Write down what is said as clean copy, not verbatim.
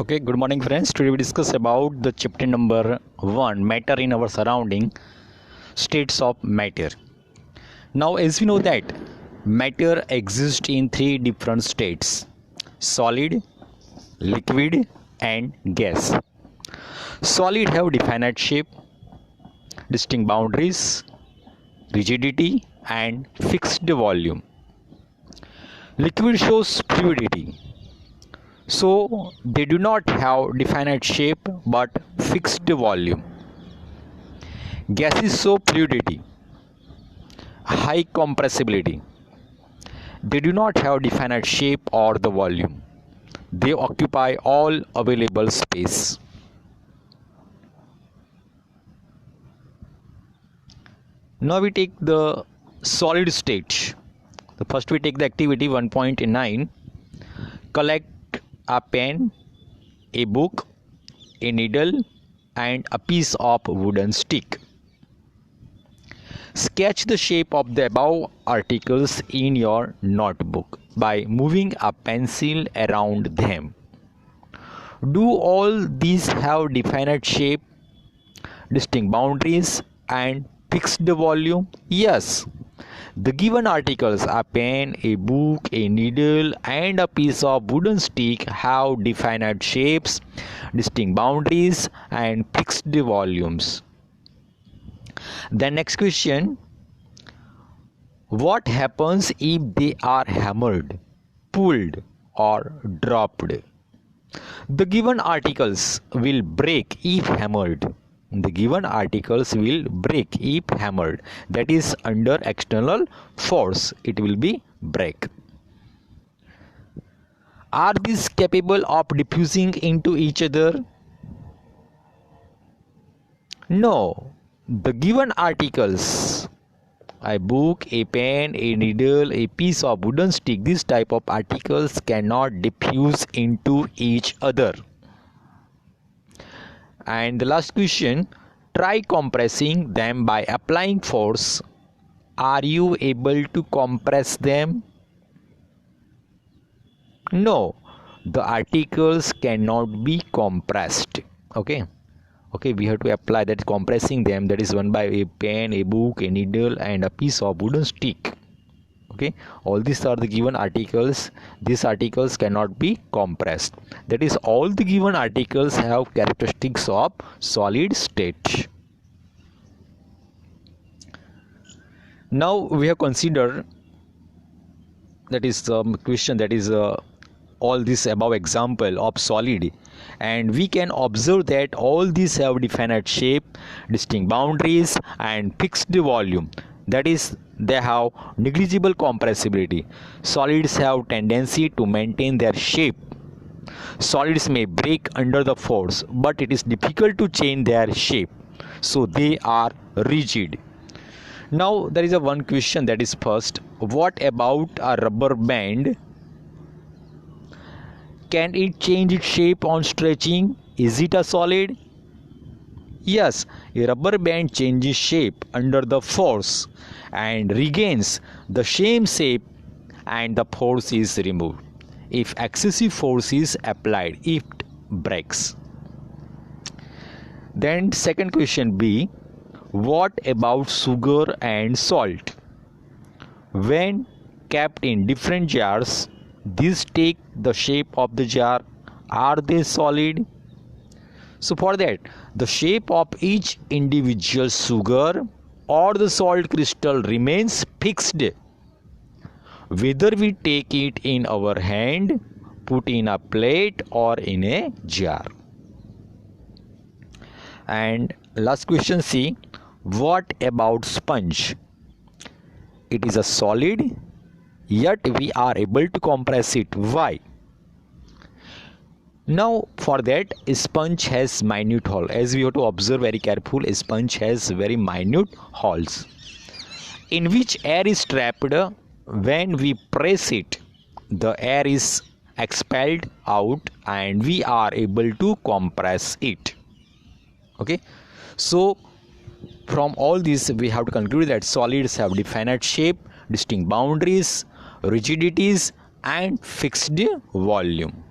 Okay, good morning friends. Today we discuss about the chapter number 1, matter in our surrounding, states of matter. Now as we know that matter exists in three different states: solid, liquid and gas. Solid have definite shape, distinct boundaries, rigidity and fixed volume. Liquid shows fluidity. So they do not have definite shape but fixed volume. Gases show fluidity, high compressibility. They do not have definite shape or the volume. They occupy all available space. Now we take the solid state. The first we take the activity 1.9. Collect a pen, a book, a needle and a piece of wooden stick. Sketch the shape of the above articles in your notebook by moving a pencil around them. Do all these have definite shape, distinct boundaries and fixed volume? Yes. The given articles, a pen, a book, a needle and a piece of wooden stick, have definite shapes, distinct boundaries and fixed volumes. The next question: what happens if they are hammered, pulled or dropped? The given articles will break if hammered. The given articles will break if hammered, that is under external force it will be break. Are these capable of diffusing into each other? No. The given articles, a book, a pen, a needle, a piece of wooden stick, this type of articles cannot diffuse into each other. And the last question: try compressing them by applying force. Are you able to compress them? No, the articles cannot be compressed. Okay, we have to apply that compressing them, that is done by a pen, a book, a needle and a piece of wooden stick. Okay, all these are the given articles. These articles cannot be compressed. That is, all the given articles have characteristics of solid state. Now we have considered, that is question, that is all this above example of solid, and we can observe that all these have definite shape, distinct boundaries and fixed volume. That is, they have negligible compressibility. Solids have tendency to maintain their shape. Solids may break under the force, but it is difficult to change their shape, so they are rigid. Now there is a one question, that is first: what about a rubber band? Can it change its shape on stretching? Is it a solid? Yes, a rubber band changes shape under the force and regains the same shape and the force is removed. If excessive force is applied, it breaks. Then second question B: what about sugar and salt? When kept in different jars, these take the shape of the jar. Are they solid? So for that, the shape of each individual sugar or the salt crystal remains fixed, whether we take it in our hand, put in a plate or in a jar. And last question C: what about sponge? It is a solid, yet we are able to compress it. Why? Now for that, a sponge has minute hole. As we have to observe very careful, a sponge has very minute holes in which air is trapped. When we press it, the air is expelled out and we are able to compress it. Okay, so from all this we have to conclude that solids have definite shape, distinct boundaries, rigidities and fixed volume.